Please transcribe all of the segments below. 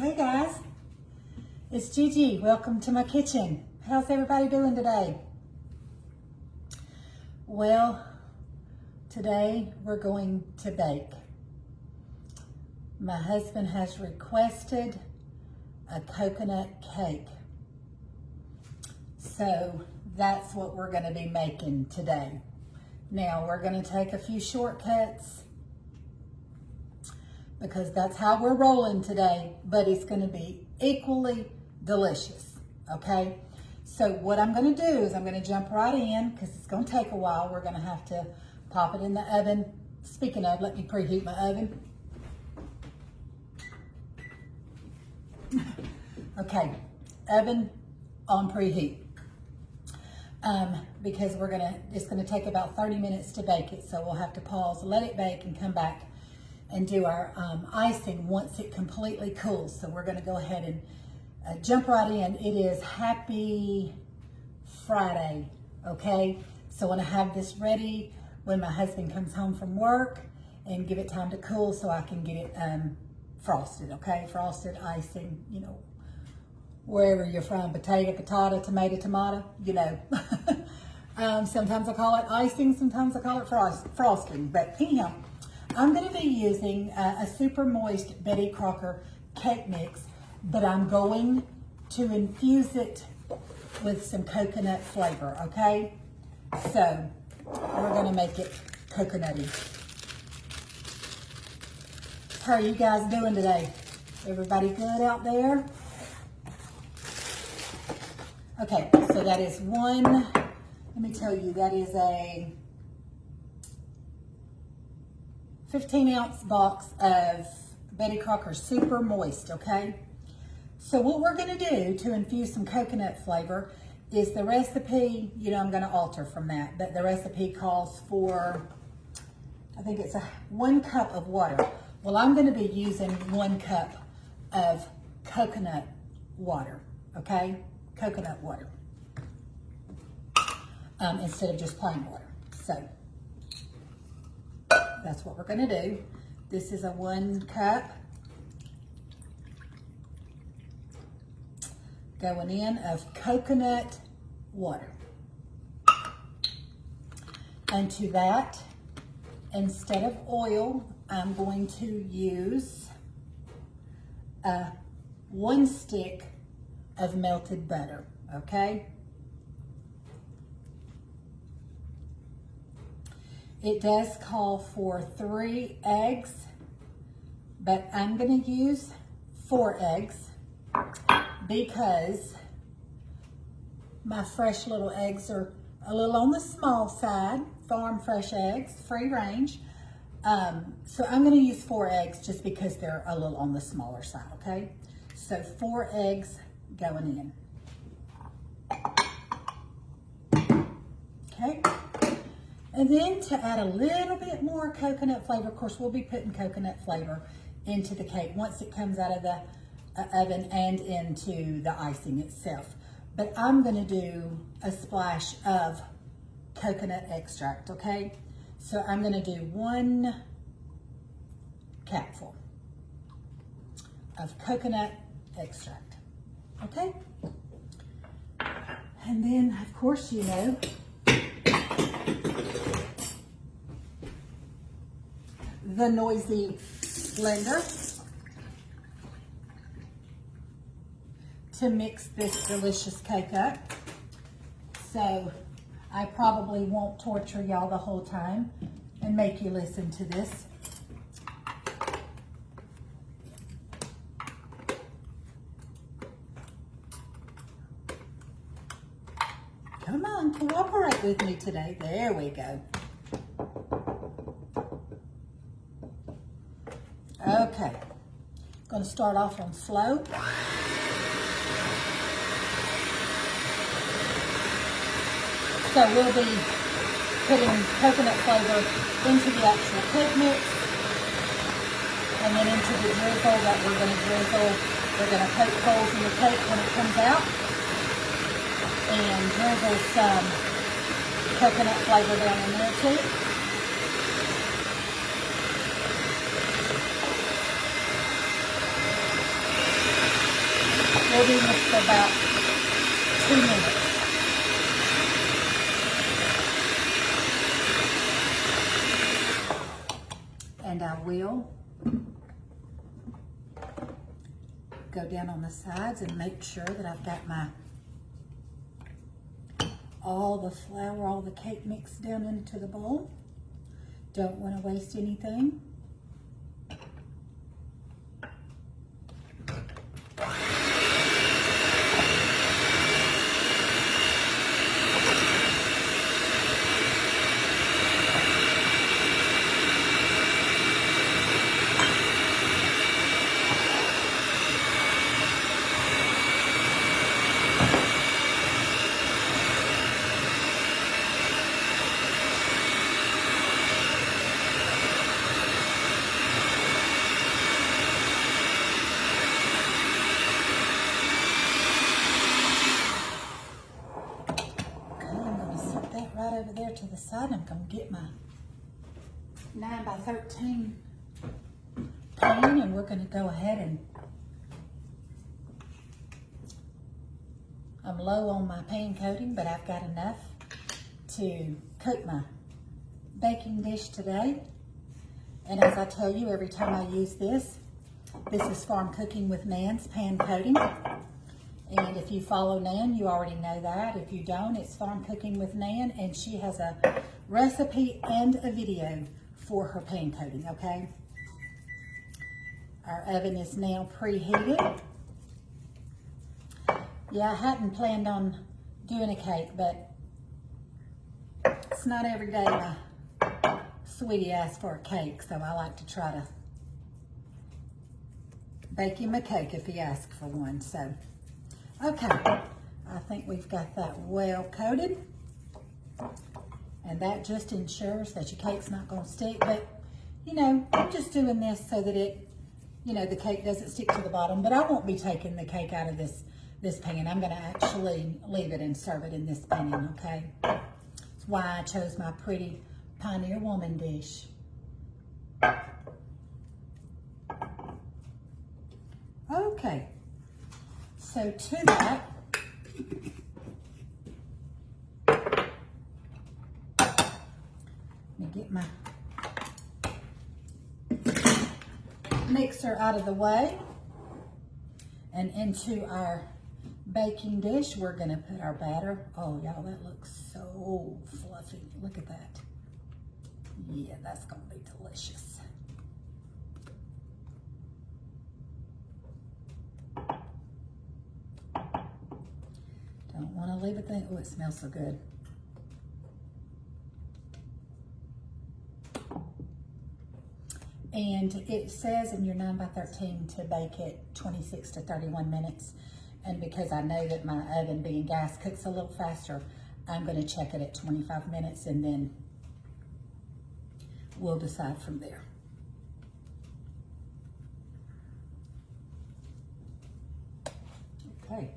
Hey guys, it's Gigi. Welcome to my kitchen. How's everybody doing today? Well, today we're going to bake. My husband has requested a coconut cake. So that's what we're going to be making today. Now we're going to take a few shortcuts because that's how we're rolling today, but it's going to be equally delicious, okay? So what I'm going to do is I'm going to jump right in because it's going to take a while. We're going to have to pop it in the oven. Speaking of, let me preheat my oven. Okay, oven on preheat. Because it's gonna take about 30 minutes to bake it, so we'll have to pause, let it bake, and come back and do our icing once it completely cools. So we're gonna go ahead and jump right in. It is Happy Friday, okay? So I wanna have this ready when my husband comes home from work and give it time to cool so I can get it frosted, okay? Frosted icing, you know, wherever you're from, potato, tomato, you know. Sometimes I call it icing, sometimes I call it frosting. But anyhow, I'm going to be using a super moist Betty Crocker cake mix, but I'm going to infuse it with some coconut flavor, okay? So we're going to make it coconutty. How are you guys doing today? Everybody good out there? Okay, so that is one, let me tell you, that is a 15-ounce box of Betty Crocker Super Moist, okay? So what we're gonna do to infuse some coconut flavor is the recipe, you know, I'm gonna alter from that, but the recipe calls for, I think it's 1 cup of water. Well, I'm gonna be using 1 cup of coconut water, okay? Coconut water instead of just plain water. So that's what we're going to do. This is a 1 cup going in of coconut water. And to that, instead of oil, I'm going to use 1 stick of melted butter, okay? It does call for 3 eggs, but I'm gonna use 4 eggs because my fresh little eggs are a little on the small side, farm fresh eggs, free range. So I'm gonna use 4 eggs just because they're a little on the smaller side, okay? So 4 eggs going in. Okay, and then to add a little bit more coconut flavor, of course we'll be putting coconut flavor into the cake once it comes out of the oven and into the icing itself. But I'm going to do a splash of coconut extract, okay? So I'm going to do 1 capful of coconut extract. Okay, and then of course, you know, the noisy blender to mix this delicious cake up. So I probably won't torture y'all the whole time and make you listen to this. Come on, cooperate with me today. There we go. Okay, going to start off on slow. So we'll be putting coconut flavor into the actual cake mix and then into the drizzle that we're going to drizzle. We're going to poke holes in the cake when it comes out and drizzle some coconut flavor down in there too. We'll do this for about 2 minutes. And I will go down on the sides and make sure that I've got all the flour, all the cake mixed down into the bowl. Don't want to waste anything. Right over there to the side. I'm going to get my 9 by 13 pan, and we're going to go ahead and I'm low on my pan coating, but I've got enough to cook my baking dish today. And as I tell you every time I use this is Farm Cooking with Nan's pan coating. And if you follow Nan, you already know that. If you don't, it's Farm Cooking with Nan, and she has a recipe and a video for her pan coating, okay? Our oven is now preheated. Yeah, I hadn't planned on doing a cake, but it's not every day my sweetie asks for a cake, so I like to try to bake him a cake if he asks for one, so. Okay, I think we've got that well coated, and that just ensures that your cake's not going to stick. But you know, I'm just doing this so that it, you know, the cake doesn't stick to the bottom. But I won't be taking the cake out of this pan. I'm going to actually leave it and serve it in this pan. Okay, that's why I chose my pretty Pioneer Woman dish. Okay. So to that, let me get my mixer out of the way, and into our baking dish, we're going to put our batter. Oh, y'all, that looks so fluffy. Look at that. Yeah, that's going to be delicious. Don't want to leave it there. Oh, it smells so good. And it says in your 9 by 13 to bake it 26 to 31 minutes. And because I know that my oven being gas cooks a little faster, I'm going to check it at 25 minutes, and then we'll decide from there. Okay.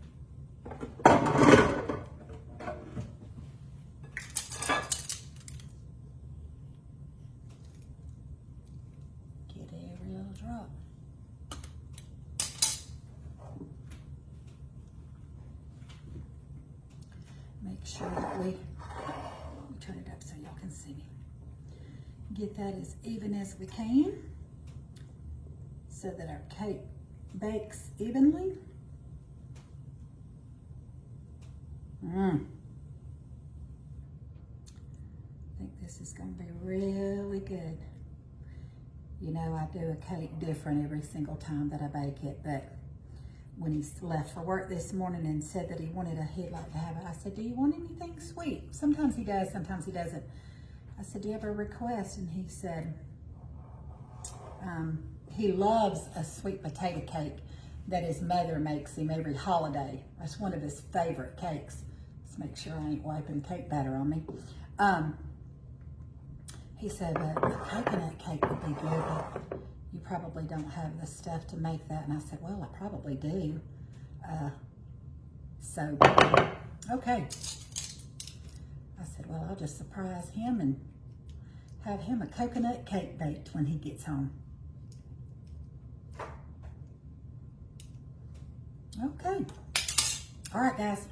Get every little drop. Make sure that we turn it up so y'all can see me. Get that as even as we can so that our cake bakes evenly. I think this is going to be really good. You know, I do a cake different every single time that I bake it, but when he left for work this morning and said that he'd like to have it, I said, do you want anything sweet? Sometimes he does, sometimes he doesn't. I said, do you have a request? And he said, he loves a sweet potato cake that his mother makes him every holiday. That's one of his favorite cakes. Let's make sure I ain't wiping cake batter on me. He said, a coconut cake would be good, but you probably don't have the stuff to make that. And I said, well, I probably do. Okay. I said, well, I'll just surprise him and have him a coconut cake baked when he gets home. Okay. All right, guys.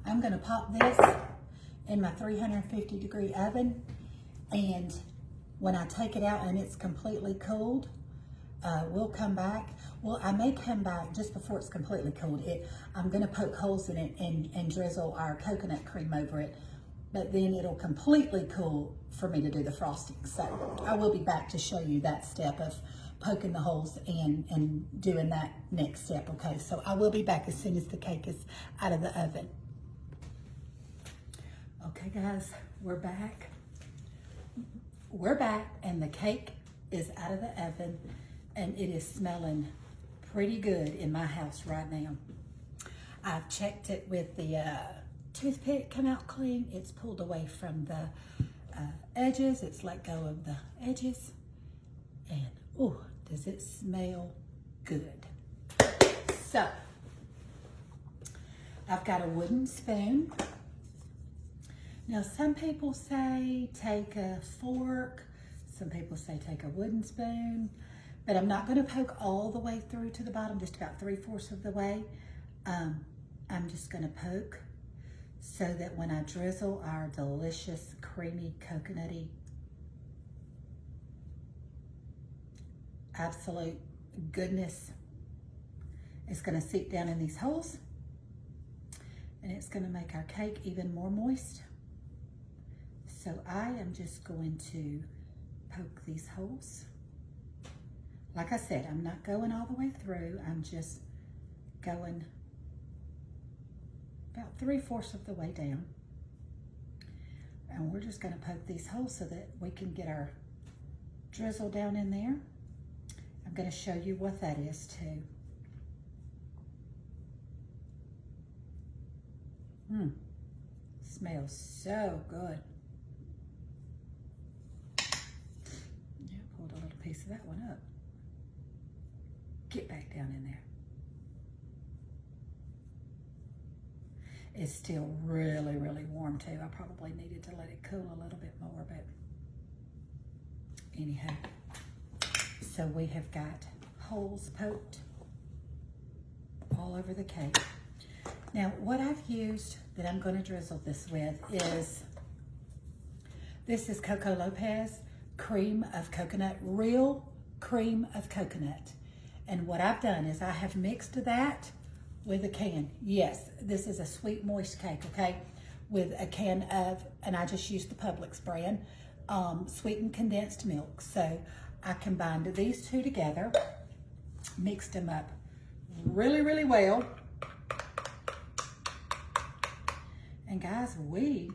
I'm going to pop this in my 350-degree oven, and when I take it out and it's completely cooled, we'll come back. Well, I may come back just before it's completely cooled. I'm going to poke holes in it and drizzle our coconut cream over it, but then it'll completely cool for me to do the frosting. So I will be back to show you that step of poking the holes and doing that next step. Okay, so I will be back as soon as the cake is out of the oven. Okay, guys, we're back. We're back, and the cake is out of the oven, and it is smelling pretty good in my house right now. I've checked it with the toothpick, come out clean. It's pulled away from the edges. It's let go of the edges, and oh, does it smell good. So, I've got a wooden spoon. Now, some people say take a fork. Some people say take a wooden spoon. But I'm not going to poke all the way through to the bottom, just about 3/4 of the way. I'm just going to poke so that when I drizzle our delicious, creamy, coconutty, absolute goodness, it's going to seep down in these holes, and it's going to make our cake even more moist. So I am just going to poke these holes. Like I said, I'm not going all the way through. I'm just going about 3/4 of the way down. And we're just going to poke these holes so that we can get our drizzle down in there. I'm going to show you what that is too. Smells so good. Yeah, pulled a little piece of that one up. Get back down in there. It's still really, really warm too. I probably needed to let it cool a little bit more, but anyhow. So we have got holes poked all over the cake. Now, what I've used that I'm going to drizzle this with is, this is Coco Lopez cream of coconut, real cream of coconut. And what I've done is I have mixed that with a can. Yes, this is a sweet moist cake, okay? With a can of, and I just used the Publix brand, sweetened condensed milk. So I combined these two together, mixed them up really, really well. And guys, we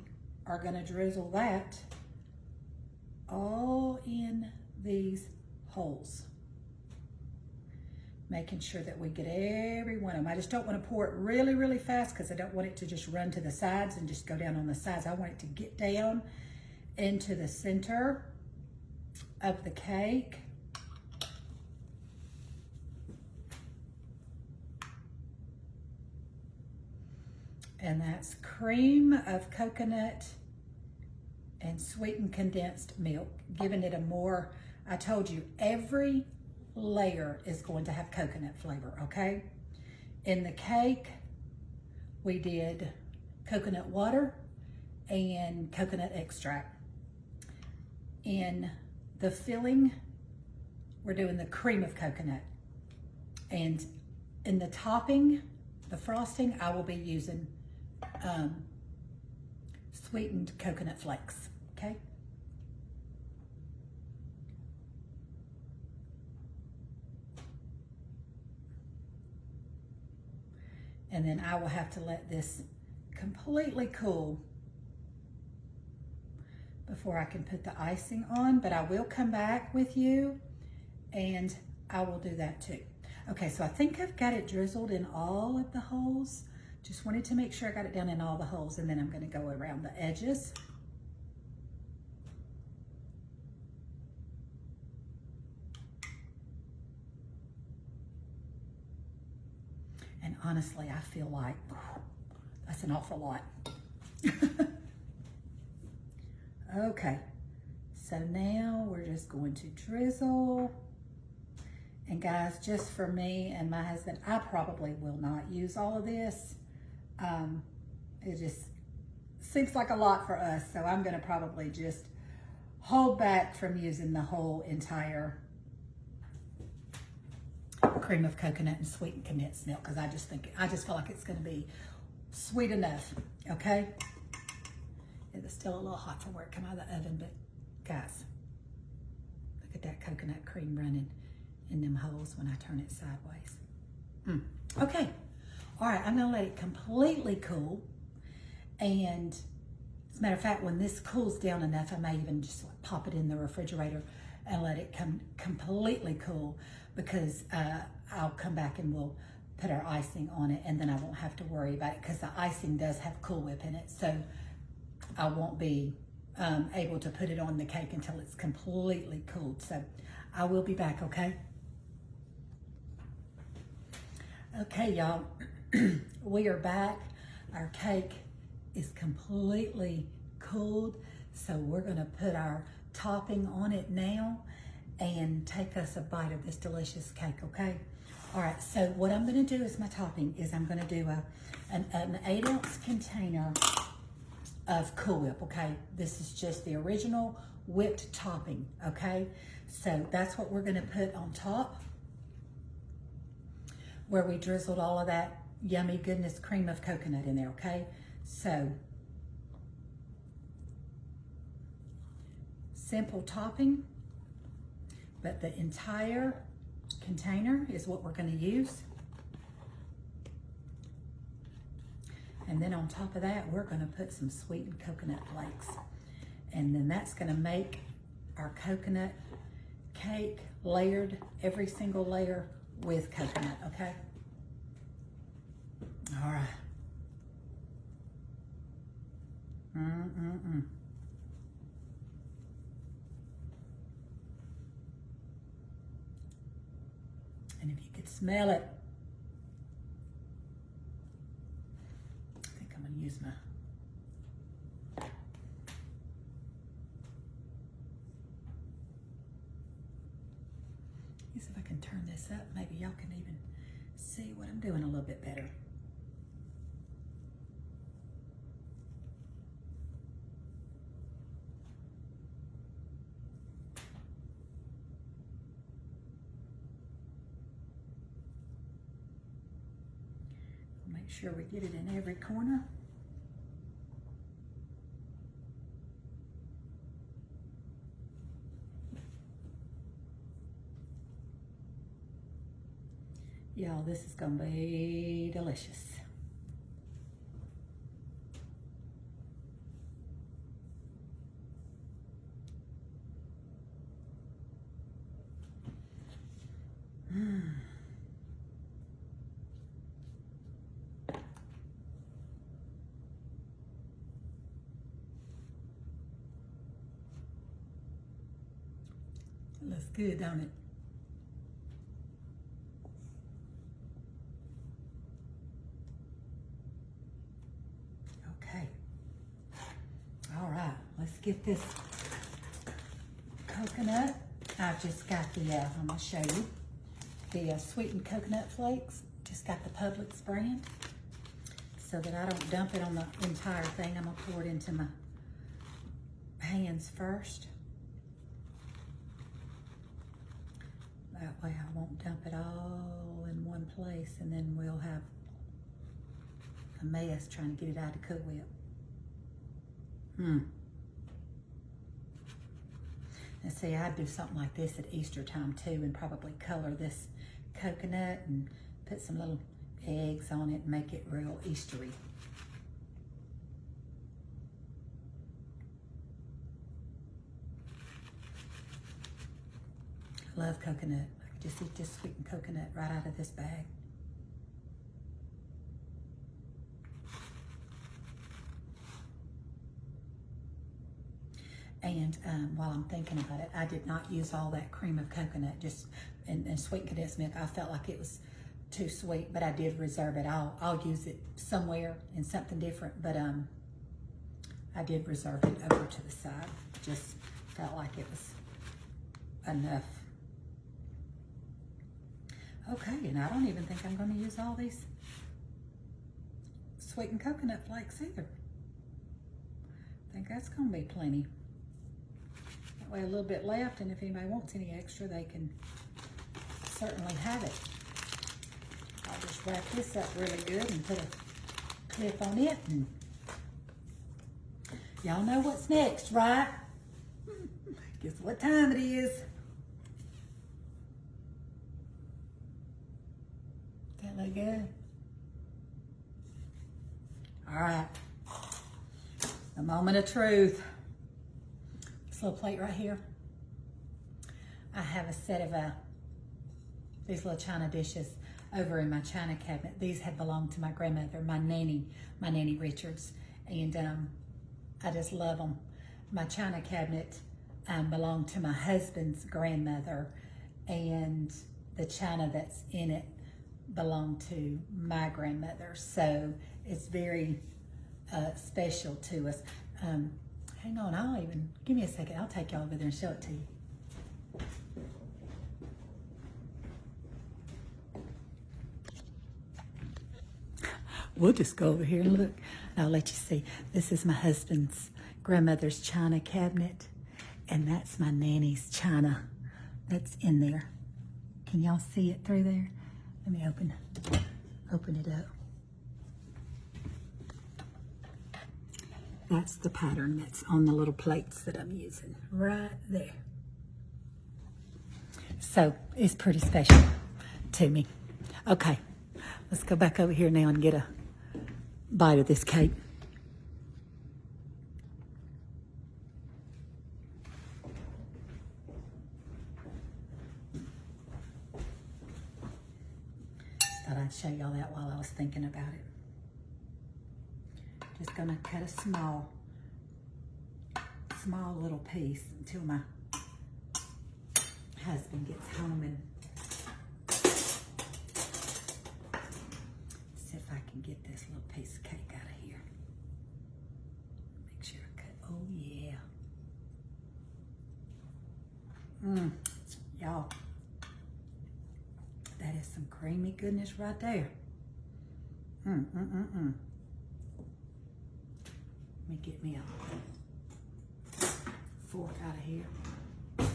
are gonna drizzle that all in these holes, making sure that we get every one of them. I just don't want to pour it really, really fast because I don't want it to just run to the sides and just go down on the sides. I want it to get down into the center of the cake. And that's cream of coconut and sweetened condensed milk, giving it a more, I told you, every layer is going to have coconut flavor, okay? In the cake, we did coconut water and coconut extract. In the filling, we're doing the cream of coconut. And in the topping, the frosting, I will be using sweetened coconut flakes, okay? And then I will have to let this completely cool before I can put the icing on, but I will come back with you and I will do that too. Okay, so I think I've got it drizzled in all of the holes. Just wanted to make sure I got it down in all the holes, and then I'm gonna go around the edges. And honestly, I feel like that's an awful lot. Okay, so now we're just going to drizzle And guys, just for me and my husband, I probably will not use all of this. It just seems like a lot for us, so I'm gonna probably just hold back from using the whole entire cream of coconut and sweetened condensed milk, because I just feel like it's gonna be sweet enough, okay? It was still a little hot for where it came out of the oven, but guys, look at that coconut cream running in them holes when I turn it sideways. Okay, all right, I'm gonna let it completely cool. And as a matter of fact, when this cools down enough, I may even just pop it in the refrigerator and let it come completely cool, because I'll come back and we'll put our icing on it, and then I won't have to worry about it, because the icing does have Cool Whip in it. So I won't be able to put it on the cake until it's completely cooled. So I will be back, okay? Okay, y'all, we are back. Our cake is completely cooled, so we're gonna put our topping on it now and take us a bite of this delicious cake, okay? All right, so what I'm gonna do as my topping is I'm gonna do an 8-ounce container of Cool Whip, okay? This is just the original whipped topping, okay? So that's what we're gonna put on top, where we drizzled all of that yummy goodness cream of coconut in there, okay? So, simple topping, but the entire container is what we're gonna use. And then on top of that, we're gonna put some sweetened coconut flakes. And then that's gonna make our coconut cake layered, every single layer with coconut, okay? All right. And if you could smell it, I think I'm gonna use my, see if I can turn this up. Maybe y'all can even see what I'm doing a little bit better. Make sure we get it in every corner. Y'all, this is gonna be delicious. Looks good, don't it? Okay. All right, let's get this coconut. I've just got the, I'm gonna show you, the sweetened coconut flakes. Just got the Publix brand, so that I don't dump it on the entire thing. I'm gonna pour it into my hands first. That way I won't dump it all in one place, and then we'll have a mess trying to get it out of Cool Whip. And see, I'd do something like this at Easter time too, and probably color this coconut and put some little eggs on it and make it real Eastery. Love coconut. I could just eat this sweetened coconut right out of this bag. And while I'm thinking about it, I did not use all that cream of coconut, just and sweetened condensed milk. I felt like it was too sweet, but I did reserve it. I'll use it somewhere in something different, but I did reserve it over to the side. Just felt like it was enough. Okay, and I don't even think I'm going to use all these sweetened coconut flakes either. I think that's going to be plenty. That way a little bit left, and if anybody wants any extra, they can certainly have it. I'll just wrap this up really good and put a clip on it. And y'all know what's next, right? Guess what time it is. That look good? All right. The moment of truth. This little plate right here. I have a set of these little china dishes over in my china cabinet. These had belonged to my grandmother, my nanny Richards, and I just love them. My china cabinet belonged to my husband's grandmother, and the china that's in it belonged to my grandmother. So it's very special to us. Hang on, give me a second. I'll take y'all over there and show it to you. We'll just go over here and look. I'll let you see. This is my husband's grandmother's china cabinet, and that's my nanny's china that's in there. Can y'all see it through there? Let me open it up. That's the pattern that's on the little plates that I'm using right there. So it's pretty special to me. Okay, let's go back over here now and get a bite of this cake. Thought I'd show y'all that while I was thinking about it. Just gonna cut a small little piece until my husband gets home, and see if I can get this little piece of cake out of here. Make sure I cut. Oh yeah. Y'all, that is some creamy goodness right there. Let me get me a fork out of here. And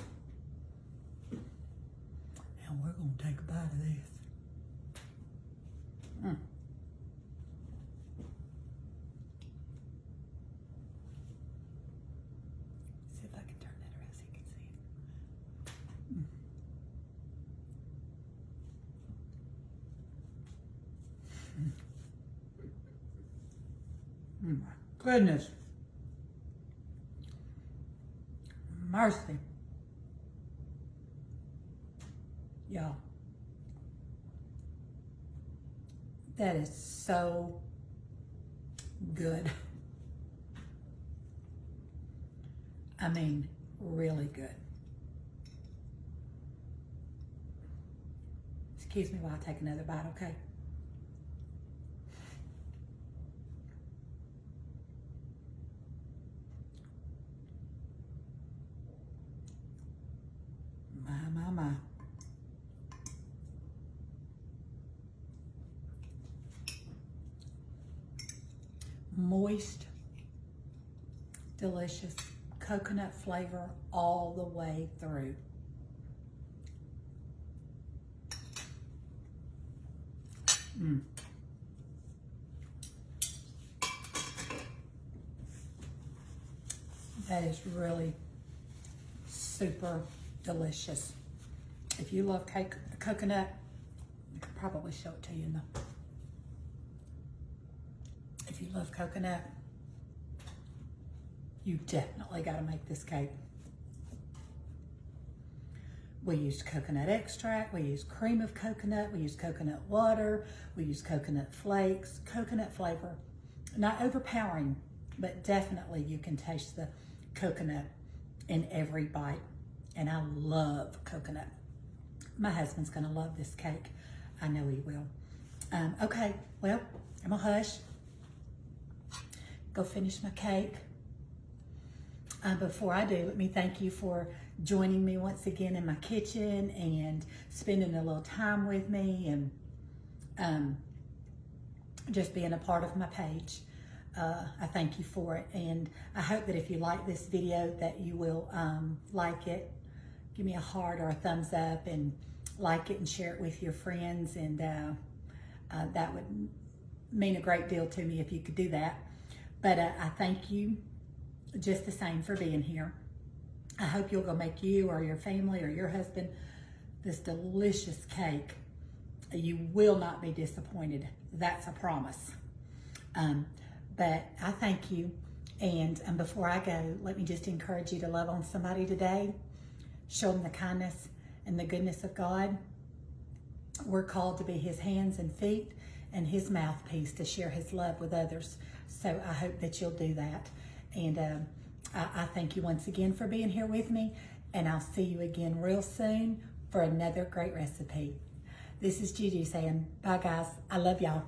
we're going to take a bite of this. See if I can turn that around so you can see it. My goodness. Mercy. Y'all. That is so good. I mean, really good. Excuse me while I take another bite, okay? My. Moist, delicious coconut flavor all the way through. That is really super delicious. If you love coconut, I could probably show it to you in the. If you love coconut, you definitely got to make this cake. We used coconut extract, we used cream of coconut, we used coconut water, we used coconut flakes, coconut flavor. Not overpowering, but definitely you can taste the coconut in every bite. And I love coconut. My husband's gonna love this cake. I know he will. Okay, well, I'm gonna hush. Go finish my cake. Before I do, let me thank you for joining me once again in my kitchen and spending a little time with me, and just being a part of my page. I thank you for it, and I hope that if you like this video that you will like it, give me a heart or a thumbs up, and like it and share it with your friends, and that would mean a great deal to me if you could do that. But I thank you just the same for being here. I hope you'll go make you or your family or your husband this delicious cake. You will not be disappointed. That's a promise. But I thank you. And before I go, let me just encourage you to love on somebody today. Show them the kindness and the goodness of God. We're called to be his hands and feet and his mouthpiece to share his love with others. So I hope that you'll do that. And I thank you once again for being here with me. And I'll see you again real soon for another great recipe. This is Gigi saying bye, guys. I love y'all.